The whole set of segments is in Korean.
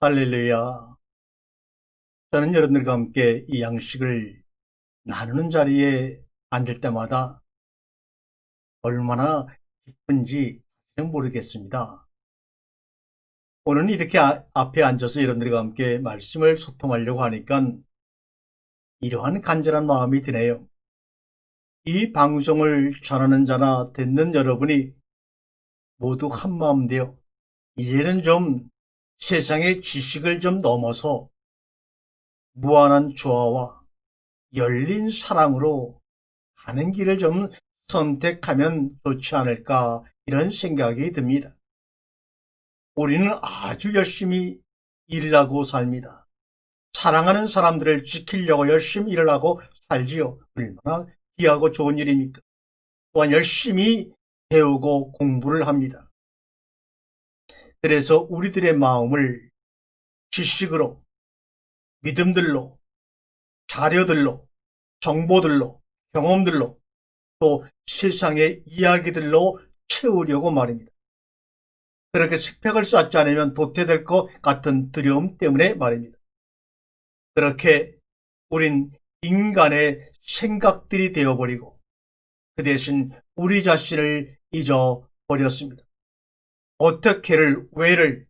할렐루야. 저는 여러분들과 함께 이 양식을 나누는 자리에 앉을 때마다 얼마나 기쁜지 모르겠습니다. 오늘 이렇게 앞에 앉아서 여러분들과 함께 말씀을 소통하려고 하니까 이러한 간절한 마음이 드네요. 이 방송을 전하는 자나 듣는 여러분이 모두 한마음 되어 이제는 좀 세상의 지식을 좀 넘어서 무한한 조화와 열린 사랑으로 가는 길을 좀 선택하면 좋지 않을까, 이런 생각이 듭니다. 우리는 아주 열심히 일하고 삽니다. 사랑하는 사람들을 지키려고 열심히 일을 하고 살지요. 얼마나 귀하고 좋은 일입니까? 또한 열심히 배우고 공부를 합니다. 그래서 우리들의 마음을 지식으로, 믿음들로, 자료들로, 정보들로, 경험들로, 또 세상의 이야기들로 채우려고 말입니다. 그렇게 스펙을 쌓지 않으면 도태될 것 같은 두려움 때문에 말입니다. 그렇게 우린 인간의 생각들이 되어버리고 그 대신 우리 자신을 잊어버렸습니다. 어떻게를, 왜를,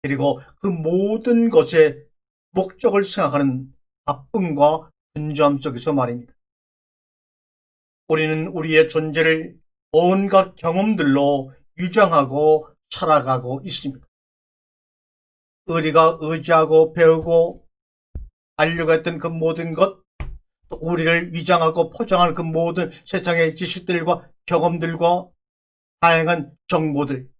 그리고 그 모든 것의 목적을 생각하는 바쁨과 분주함 속에서 말입니다. 우리는 우리의 존재를 온갖 경험들로 유장하고 살아가고 있습니다. 우리가 의지하고 배우고 알려고 했던 그 모든 것, 또 우리를 위장하고 포장하는 그 모든 세상의 지식들과 경험들과 다양한 정보들,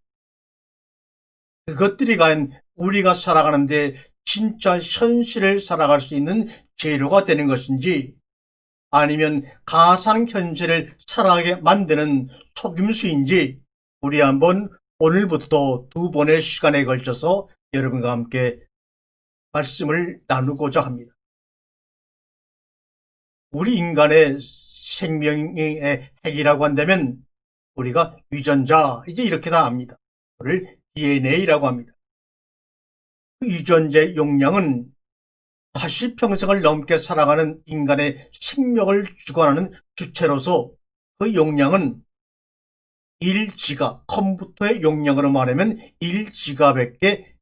그것들이 과연 우리가 살아가는데 진짜 현실을 살아갈 수 있는 재료가 되는 것인지, 아니면 가상현실을 살아가게 만드는 속임수인지, 우리 한번 오늘부터 2번의 시간에 걸쳐서 여러분과 함께 말씀을 나누고자 합니다. 우리 인간의 생명의 핵이라고 한다면 우리가 유전자, 이제 이렇게 다 압니다. 그걸 DNA라고 합니다. 그 유전자의 용량은 80평생을 넘게 살아가는 인간의 생명을 주관하는 주체로서 그 용량은 1지가, 컴퓨터의 용량으로 말하면 1지가밖에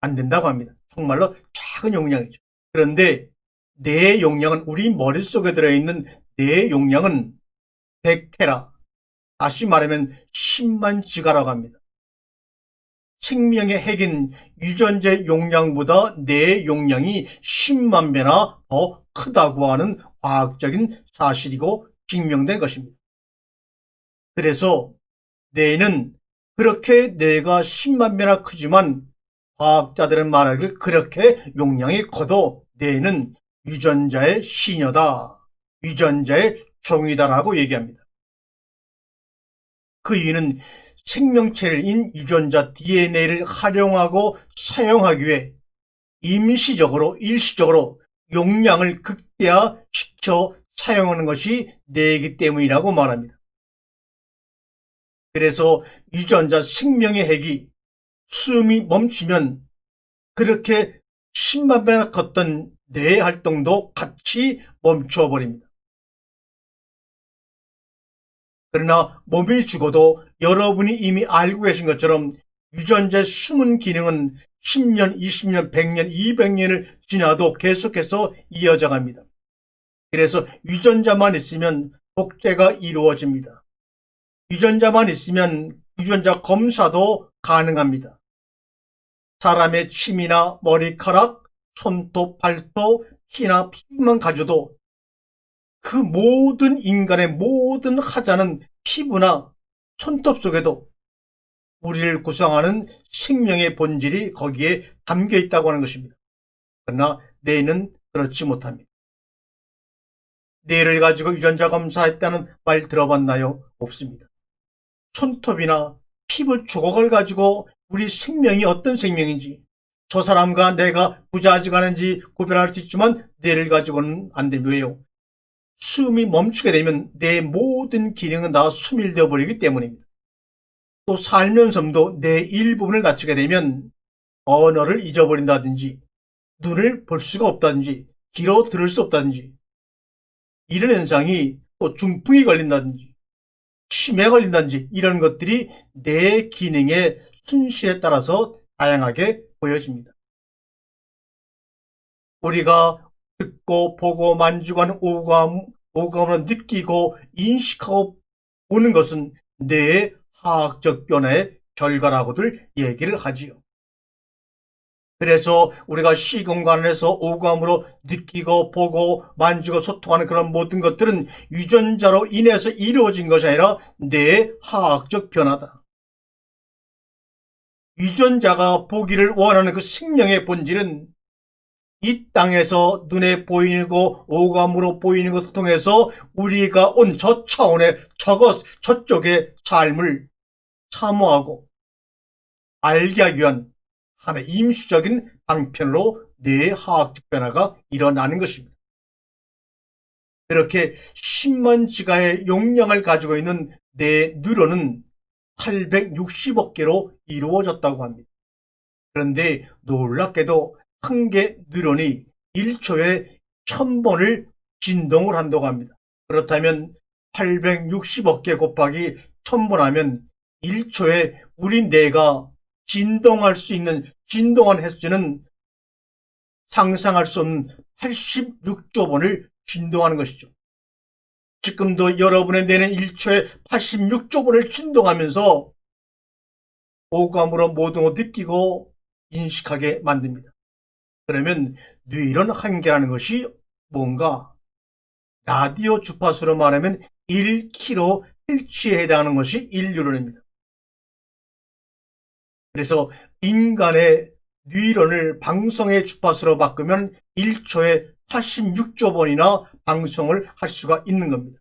안 된다고 합니다. 정말로 작은 용량이죠. 그런데 뇌의 용량은, 우리 머릿속에 들어있는 뇌의 용량은 100테라, 다시 말하면 10만 지가라고 합니다. 생명의 핵인 유전자 용량보다 뇌의 용량이 10만 배나 더 크다고 하는 과학적인 사실이고 증명된 것입니다. 그래서 뇌는 그렇게 뇌가 10만 배나 크지만 과학자들은 말하기를 그렇게 용량이 커도 뇌는 유전자의 시녀다, 유전자의 종이다라고 얘기합니다. 그 이유는 생명체인 유전자 DNA를 활용하고 사용하기 위해 임시적으로, 일시적으로 용량을 극대화시켜 사용하는 것이 뇌이기 때문이라고 말합니다. 그래서 유전자 생명의 핵이 숨이 멈추면 그렇게 10만 배나 컸던 뇌 활동도 같이 멈춰버립니다. 그러나 몸이 죽어도 여러분이 이미 알고 계신 것처럼 유전자의 숨은 기능은 10년, 20년, 100년, 200년을 지나도 계속해서 이어져 갑니다. 그래서 유전자만 있으면 복제가 이루어집니다. 유전자만 있으면 유전자 검사도 가능합니다. 사람의 침이나 머리카락, 손톱, 발톱, 피나 피부만 가져도 그 모든 인간의 모든 하자는 피부나 손톱 속에도 우리를 구성하는 생명의 본질이 거기에 담겨 있다고 하는 것입니다. 그러나 뇌는 그렇지 못합니다. 뇌를 가지고 유전자 검사했다는 말 들어봤나요? 없습니다. 손톱이나 피부 조각을 가지고 우리 생명이 어떤 생명인지, 저 사람과 내가 부자지간한지 구별할 수 있지만 뇌를 가지고는 안 됩니다. 왜요? 숨이 멈추게 되면 내 모든 기능은 다 소멸되어 버리기 때문입니다. 또 살면서도 내 일부분을 갖추게 되면 언어를 잊어버린다든지 눈을 볼 수가 없다든지 귀로 들을 수 없다든지 이런 현상이 또 중풍이 걸린다든지 치매 걸린다든지 이런 것들이 뇌 기능의 순실에 따라서 다양하게 보여집니다. 우리가 듣고 보고 만지고 하는 오감으로 느끼고 인식하고 보는 것은 뇌의 화학적 변화의 결과라고들 얘기를 하지요. 그래서 우리가 시공간에서 오감으로 느끼고 보고 만지고 소통하는 그런 모든 것들은 유전자로 인해서 이루어진 것이 아니라 뇌의 화학적 변화다. 유전자가 보기를 원하는 그 생명의 본질은 이 땅에서 눈에 보이고 오감으로 보이는 것을 통해서 우리가 온 저 차원의 저쪽의 삶을 사모하고 알게 하기 위한 하나의 임시적인 방편으로 뇌의 화학적 변화가 일어나는 것입니다. 이렇게 10만 지가의 용량을 가지고 있는 뇌 뉴런은 860억 개로 이루어졌다고 합니다. 그런데 놀랍게도 한 개 뉴런이 1초에 1000번을 진동을 한다고 합니다. 그렇다면 860억 개 곱하기 1000번 하면 1초에 우리 뇌가 진동할 수 있는 진동한 횟수는 상상할 수 없는 86조 번을 진동하는 것이죠. 지금도 여러분의 뇌는 1초에 86조 번을 진동하면서 오감으로 모든 걸 느끼고 인식하게 만듭니다. 그러면 뇌런 한계라는 것이 뭔가? 라디오 주파수로 말하면 1kHz에 해당하는 것이 1뉴런입니다. 그래서 인간의 뉴런을 방송의 주파수로 바꾸면 1초에 86조 번이나 방송을 할 수가 있는 겁니다.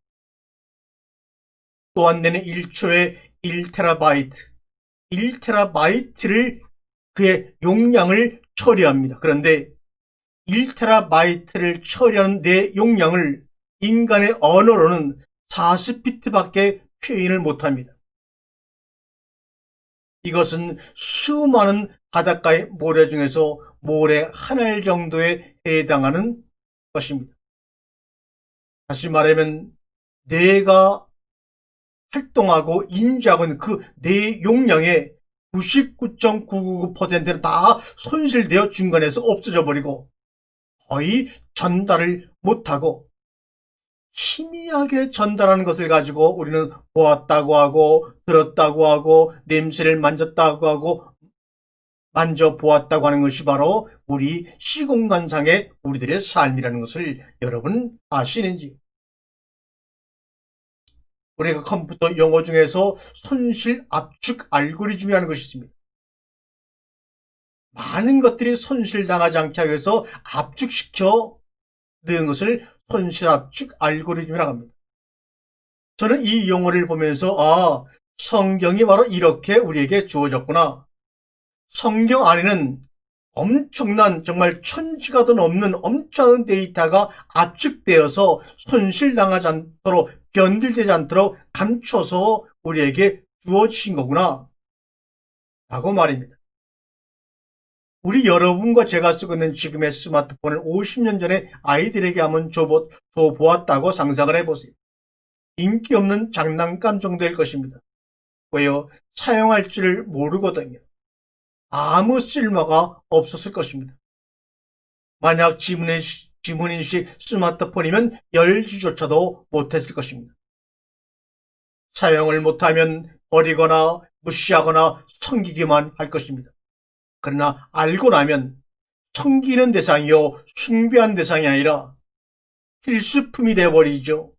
또한 내는 1초에 1테라바이트, 1테라바이트를 그의 용량을 처리합니다. 그런데 1테라바이트를 처리하는 내 용량을 인간의 언어로는 40비트밖에 표현을 못합니다. 이것은 수많은 바닷가의 모래 중에서 모래 한 알 정도에 해당하는 것입니다. 다시 말하면 뇌가 활동하고 인지하고 있는 그 뇌 용량의 99.999%는 다 손실되어 중간에서 없어져 버리고 거의 전달을 못하고 희미하게 전달하는 것을 가지고 우리는 보았다고 하고 들었다고 하고 냄새를 만졌다고 하고 만져보았다고 하는 것이 바로 우리 시공간상의 우리들의 삶이라는 것을 여러분 아시는지? 우리가 컴퓨터 용어 중에서 손실 압축 알고리즘이라는 것이 있습니다. 많은 것들이 손실당하지 않게 하기 위해서 압축시켜 넣은 것을 손실 압축 알고리즘이라고 합니다. 저는 이 용어를 보면서 성경이 바로 이렇게 우리에게 주어졌구나. 성경 안에는 엄청난 정말 천지가 더 넘는 엄청난 데이터가 압축되어서 손실당하지 않도록 변질되지 않도록 감춰서 우리에게 주어지신 거구나 라고 말입니다. 우리 여러분과 제가 쓰고 있는 지금의 스마트폰을 50년 전에 아이들에게 한번 줘보았다고 상상을 해보세요. 인기 없는 장난감 정도일 것입니다. 왜요? 사용할 줄 모르거든요. 아무 쓸모가 없었을 것입니다. 만약 지문인식 스마트폰이면 열지조차도 못했을 것입니다. 사용을 못하면 버리거나 무시하거나 섬기기만 할 것입니다. 그러나 알고 나면 섬기는 대상이요 숭배하는 대상이 아니라 필수품이 되어버리죠.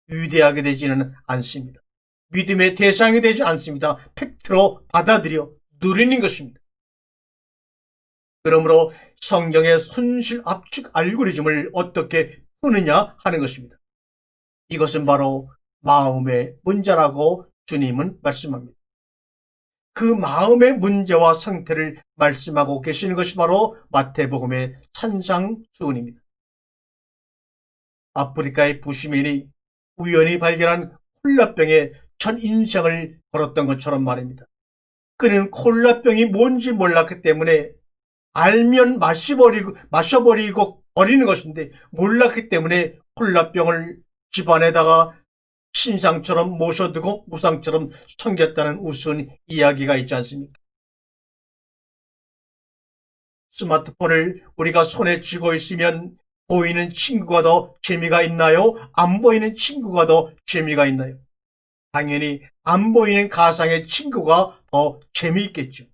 위대하게 되지는 않습니다. 믿음의 대상이 되지 않습니다. 팩트로 받아들여 누리는 것입니다. 그러므로 성경의 손실 압축 알고리즘을 어떻게 푸느냐 하는 것입니다. 이것은 바로 마음의 문제라고 주님은 말씀합니다. 그 마음의 문제와 상태를 말씀하고 계시는 것이 바로 마태복음의 산상수훈입니다. 아프리카의 부시민이 우연히 발견한 콜라병에 전 인생을 걸었던 것처럼 말입니다. 그는 콜라병이 뭔지 몰랐기 때문에 알면 마셔버리고 버리는 것인데 몰랐기 때문에 콜라병을 집안에다가 신상처럼 모셔두고 무상처럼 섬겼다는 우스운 이야기가 있지 않습니까? 스마트폰을 우리가 손에 쥐고 있으면 보이는 친구가 더 재미가 있나요? 안 보이는 친구가 더 재미가 있나요? 당연히 안 보이는 가상의 친구가 더 재미있겠죠.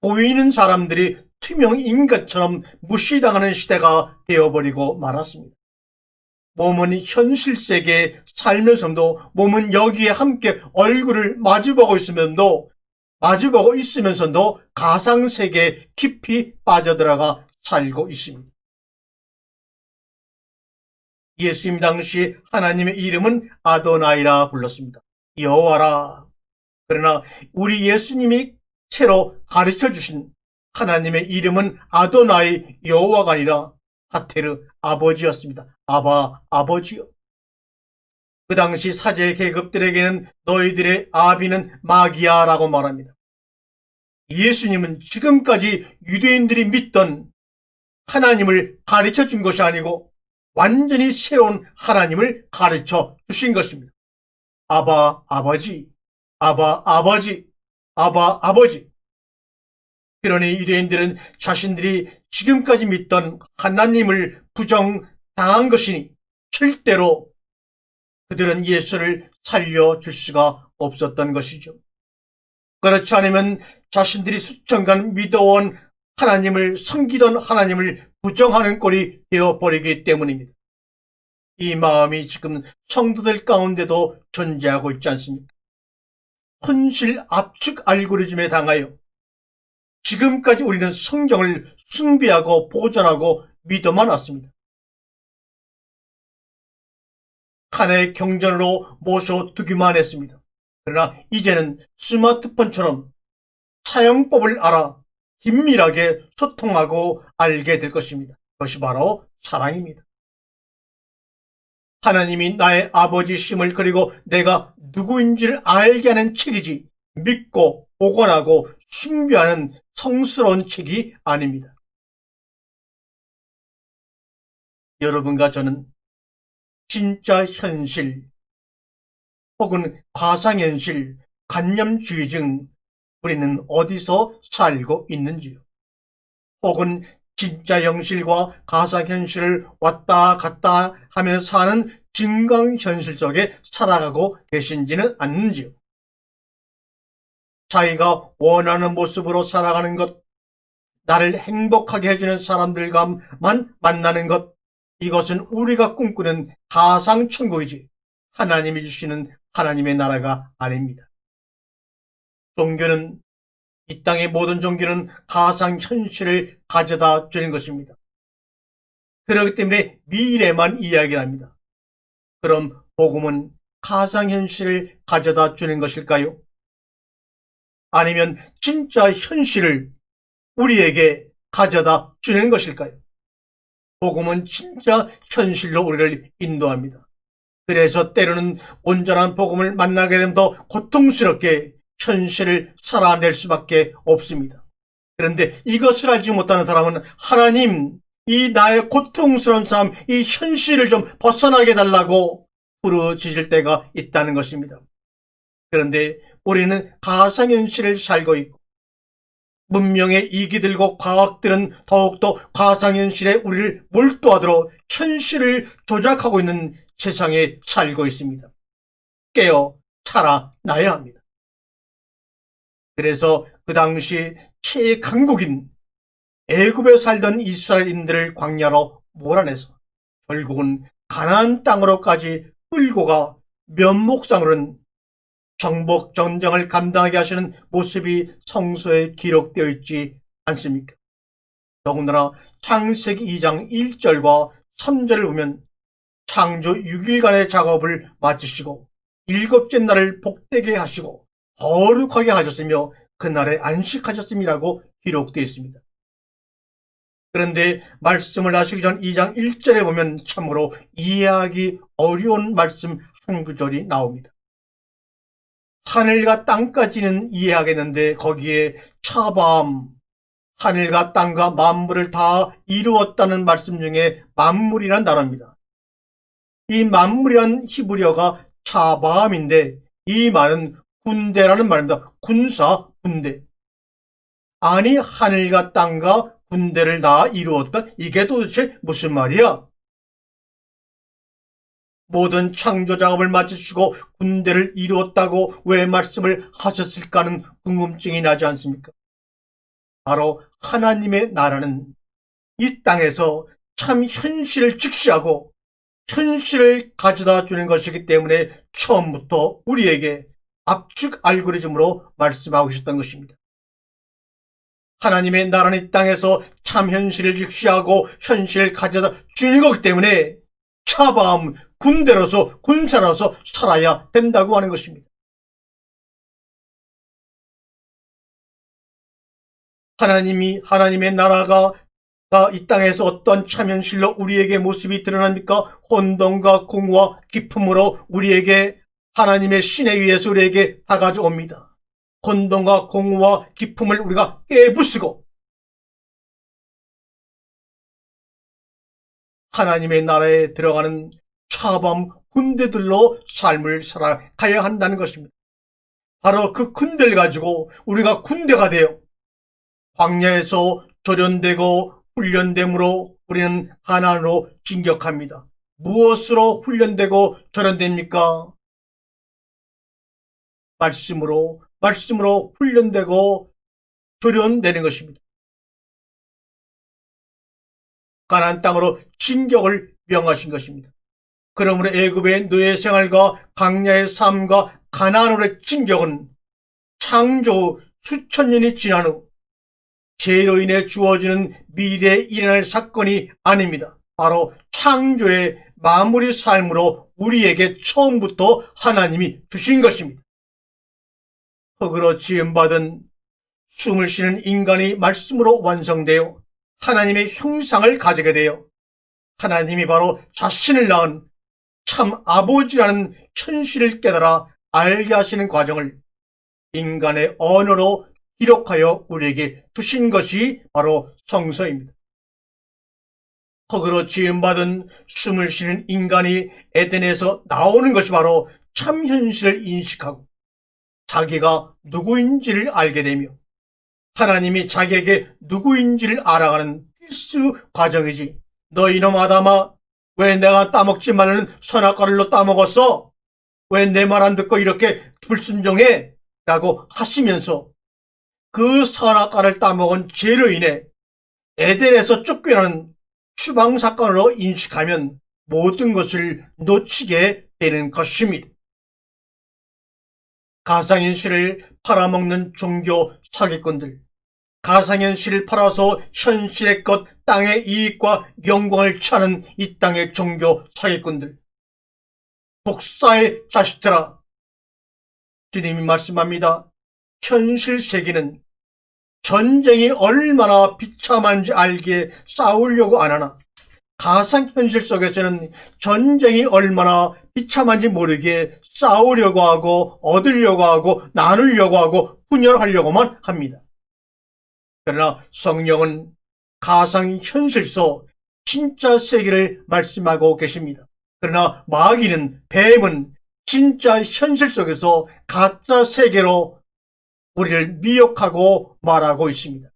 보이는 사람들이 투명 인간처럼 무시당하는 시대가 되어버리고 말았습니다. 몸은 현실 세계에 살면서도 몸은 여기에 함께 얼굴을 마주보고 있으면서도 가상 세계에 깊이 빠져들어가 살고 있습니다. 예수님 당시 하나님의 이름은 아도나이라 불렀습니다. 여호와라. 그러나 우리 예수님이 새로 가르쳐 주신 하나님의 이름은 아도나이 여호와가 아니라 하테르 아버지였습니다. 아버지요. 그 당시 사제 계급들에게는 너희들의 아비는 마귀야라고 말합니다. 예수님은 지금까지 유대인들이 믿던 하나님을 가르쳐 준 것이 아니고 완전히 새로운 하나님을 가르쳐 주신 것입니다. 아버지. 그러니 유대인들은 자신들이 지금까지 믿던 하나님을 부정당한 것이니 절대로 그들은 예수를 살려줄 수가 없었던 것이죠. 그렇지 않으면 자신들이 수천간 믿어온 하나님을 섬기던 하나님을 부정하는 꼴이 되어버리기 때문입니다. 이 마음이 지금 성도들 가운데도 존재하고 있지 않습니까? 혼실 압축 알고리즘에 당하여 지금까지 우리는 성경을 숭배하고 보존하고 믿어만 왔습니다. 칸의 경전으로 모셔두기만 했습니다. 그러나 이제는 스마트폰처럼 사용법을 알아 긴밀하게 소통하고 알게 될 것입니다. 그것이 바로 사랑입니다. 하나님이 나의 아버지심을 그리고 내가 누구인지를 알게 하는 책이지 믿고 복원하고 숭배하는 성스러운 책이 아닙니다. 여러분과 저는 진짜 현실 혹은 가상현실, 관념주의 중 우리는 어디서 살고 있는지요? 혹은 진짜 현실과 가상현실을 왔다 갔다 하며 사는 증강현실 속에 살아가고 계신지는 않는지요? 자기가 원하는 모습으로 살아가는 것, 나를 행복하게 해주는 사람들과만 만나는 것, 이것은 우리가 꿈꾸는 가상천국이지 하나님이 주시는 하나님의 나라가 아닙니다. 종교는 이 땅의 모든 종교는 가상현실을 가져다 주는 것입니다. 그렇기 때문에 미래만 이야기를 합니다. 그럼 복음은 가상현실을 가져다 주는 것일까요? 아니면 진짜 현실을 우리에게 가져다 주는 것일까요? 복음은 진짜 현실로 우리를 인도합니다. 그래서 때로는 온전한 복음을 만나게 되면 더 고통스럽게 현실을 살아낼 수밖에 없습니다. 그런데 이것을 알지 못하는 사람은 하나님, 이 나의 고통스러운 삶, 이 현실을 좀 벗어나게 달라고 부르짖을 때가 있다는 것입니다. 그런데 우리는 가상현실을 살고 있고 문명의 이기들과 과학들은 더욱더 가상현실에 우리를 몰두하도록 현실을 조작하고 있는 세상에 살고 있습니다. 깨어 살아나야 합니다. 그래서 그 당시 최강국인 애굽에 살던 이스라엘인들을 광야로 몰아내서 결국은 가나안 땅으로까지 끌고 가 면목상으로는 정복 전쟁을 감당하게 하시는 모습이 성서에 기록되어 있지 않습니까? 더군다나 창세기 2장 1절과 3절을 보면 창조 6일간의 작업을 마치시고 일곱째 날을 복되게 하시고 거룩하게 하셨으며 그날에 안식하셨음이라고 기록되어 있습니다. 그런데 말씀을 하시기 전 2장 1절에 보면 참으로 이해하기 어려운 말씀 한 구절이 나옵니다. 하늘과 땅까지는 이해하겠는데 거기에 차밤, 하늘과 땅과 만물을 다 이루었다는 말씀 중에 만물이란 단어입니다. 이 만물이란 히브리어가 차바함인데 이 말은 군대라는 말입니다. 군사, 군대. 아니 하늘과 땅과 군대를 다 이루었다. 이게 도대체 무슨 말이야? 모든 창조 작업을 마치시고 군대를 이루었다고 왜 말씀을 하셨을까는 궁금증이 나지 않습니까? 바로 하나님의 나라는 이 땅에서 참 현실을 직시하고 현실을 가져다 주는 것이기 때문에 처음부터 우리에게 압축 알고리즘으로 말씀하고 계셨던 것입니다. 하나님의 나라는 이 땅에서 참 현실을 직시하고 현실을 가져다 주는 거기 때문에 차바함 군대로서 군사로서 살아야 된다고 하는 것입니다. 하나님의 나라가 이 땅에서 어떤 참 현실로 우리에게 모습이 드러납니까? 혼돈과 공허와 기쁨으로 우리에게 하나님의 신에 의해서 우리에게 다가져옵니다. 혼돈과 공허와 기쁨을 우리가 깨부수고 하나님의 나라에 들어가는 차범 군대들로 삶을 살아가야 한다는 것입니다. 바로 그 군대를 가지고 우리가 군대가 되어 광야에서 조련되고 훈련됨으로 우리는 가나안으로 진격합니다. 무엇으로 훈련되고 조련됩니까? 말씀으로 훈련되고 조련되는 것입니다. 가나안 땅으로 진격을 명하신 것입니다. 그러므로 애굽의 노예 생활과 광야의 삶과 가나안으로의 진격은 창조 수천 년이 지난 후 죄로 인해 주어지는 미래에 일어날 사건이 아닙니다. 바로 창조의 마무리 삶으로 우리에게 처음부터 하나님이 주신 것입니다. 흙으로 지음받은 숨을 쉬는 인간이 말씀으로 완성되어 하나님의 형상을 가지게 되어 하나님이 바로 자신을 낳은 참 아버지라는 현실을 깨달아 알게 하시는 과정을 인간의 언어로 기록하여 우리에게 주신 것이 바로 성서입니다. 흙으로 지음받은 숨을 쉬는 인간이 에덴에서 나오는 것이 바로 참 현실을 인식하고 자기가 누구인지를 알게 되며 하나님이 자기에게 누구인지를 알아가는 필수 과정이지. 너 이놈 아담아, 왜 내가 따먹지 말라는 선악과를 너 따먹었어? 왜 내 말 안 듣고 이렇게 불순종해? 라고 하시면서 그 선악과를 따먹은 죄로 인해 에덴에서 쫓겨나는 추방사건으로 인식하면 모든 것을 놓치게 되는 것입니다. 가상현실을 팔아먹는 종교 사기꾼들, 가상현실을 팔아서 현실의 것 땅의 이익과 영광을 취하는 이 땅의 종교 사기꾼들, 독사의 자식들아, 주님이 말씀합니다. 현실 세계는 전쟁이 얼마나 비참한지 알기에 싸우려고 안 하나 가상현실 속에서는 전쟁이 얼마나 비참한지 모르기에 싸우려고 하고 얻으려고 하고 나누려고 하고 분열하려고만 합니다. 그러나 성령은 가상현실서 진짜 세계를 말씀하고 계십니다. 그러나 마귀는 뱀은 진짜 현실 속에서 가짜 세계로 우리를 미혹하고 말하고 있습니다.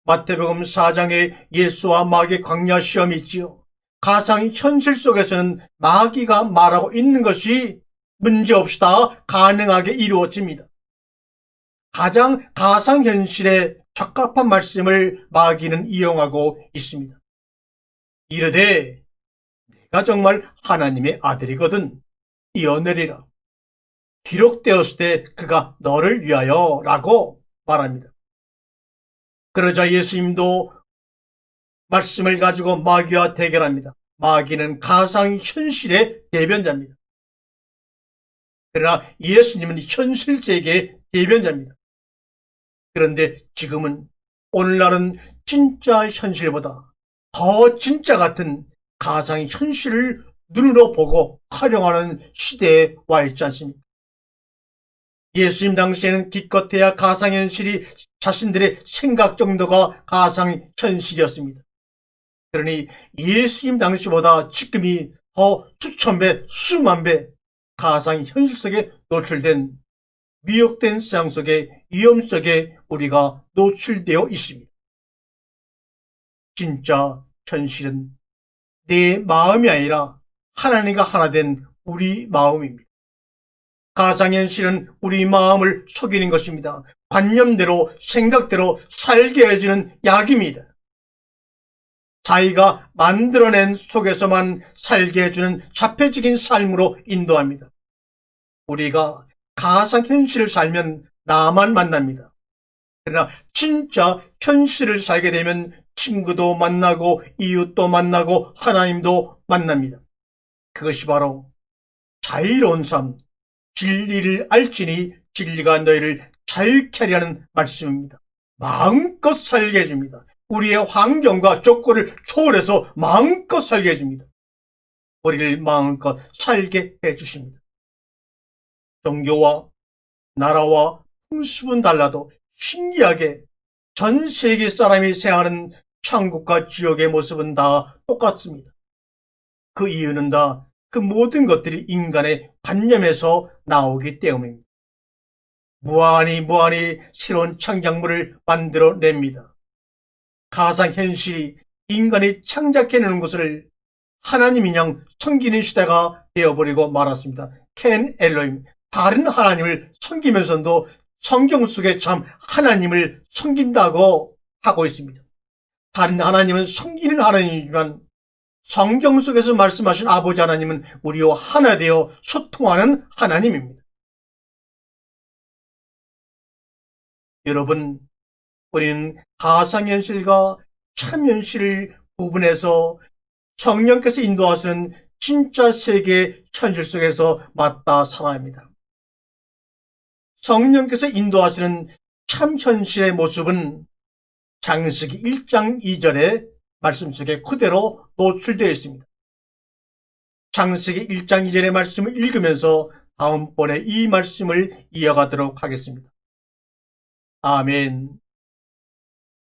마태복음 4장에 예수와 마귀 광야 시험이 있지요. 가상 현실 속에서는 마귀가 말하고 있는 것이 문제없이 다 가능하게 이루어집니다. 가장 가상 현실에 적합한 말씀을 마귀는 이용하고 있습니다. 이르되 내가 정말 하나님의 아들이거든 뛰어내리라. 기록되었을 때 그가 너를 위하여 라고 말합니다. 그러자 예수님도 말씀을 가지고 마귀와 대결합니다. 마귀는 가상 현실의 대변자입니다. 그러나 예수님은 현실 세계의 대변자입니다. 그런데 지금은 오늘날은 진짜 현실보다 더 진짜 같은 가상 현실을 눈으로 보고 활용하는 시대에 와 있지 않습니까? 예수님 당시에는 기껏해야 가상현실이 자신들의 생각 정도가 가상현실이었습니다. 그러니 예수님 당시보다 지금이 더 수천 배, 수만 배 가상현실 속에 노출된 미혹된 세상 속에 위험 속에 우리가 노출되어 있습니다. 진짜 현실은 내 마음이 아니라 하나님과 하나 된 우리 마음입니다. 가상현실은 우리 마음을 속이는 것입니다. 관념대로 생각대로 살게 해주는 약입니다. 자기가 만들어낸 속에서만 살게 해주는 자폐적인 삶으로 인도합니다. 우리가 가상현실을 살면 나만 만납니다. 그러나 진짜 현실을 살게 되면 친구도 만나고 이웃도 만나고 하나님도 만납니다. 그것이 바로 자유로운 삶, 진리를 알지니 진리가 너희를 자유케 하리라는 말씀입니다. 마음껏 살게 해줍니다. 우리의 환경과 조건을 초월해서 마음껏 살게 해줍니다. 우리를 마음껏 살게 해주십니다. 종교와 나라와 풍습은 달라도 신기하게 전 세계 사람이 생각하는 천국과 지옥의 모습은 다 똑같습니다. 그 이유는 다 그 모든 것들이 인간의 관념에서 나오기 때문입니다. 무한히 새로운 창작물을 만들어냅니다. 가상현실이 인간이 창작해내는 것을 하나님이냥 섬기는 시대가 되어버리고 말았습니다. 켄 엘로임, 다른 하나님을 섬기면서도 성경 속에 참 하나님을 섬긴다고 하고 있습니다. 다른 하나님은 섬기는 하나님이지만 성경 속에서 말씀하신 아버지 하나님은 우리와 하나 되어 소통하는 하나님입니다. 여러분, 우리는 가상현실과 참현실을 구분해서 성령께서 인도하시는 진짜 세계 현실 속에서 맞닿아 살아야 합니다. 성령께서 인도하시는 참현실의 모습은 창세기 1장 2절의 말씀 속에 그대로 노출되어 있습니다. 창세기 1장 2절의 말씀을 읽으면서 다음번에 이 말씀을 이어가도록 하겠습니다. 아멘.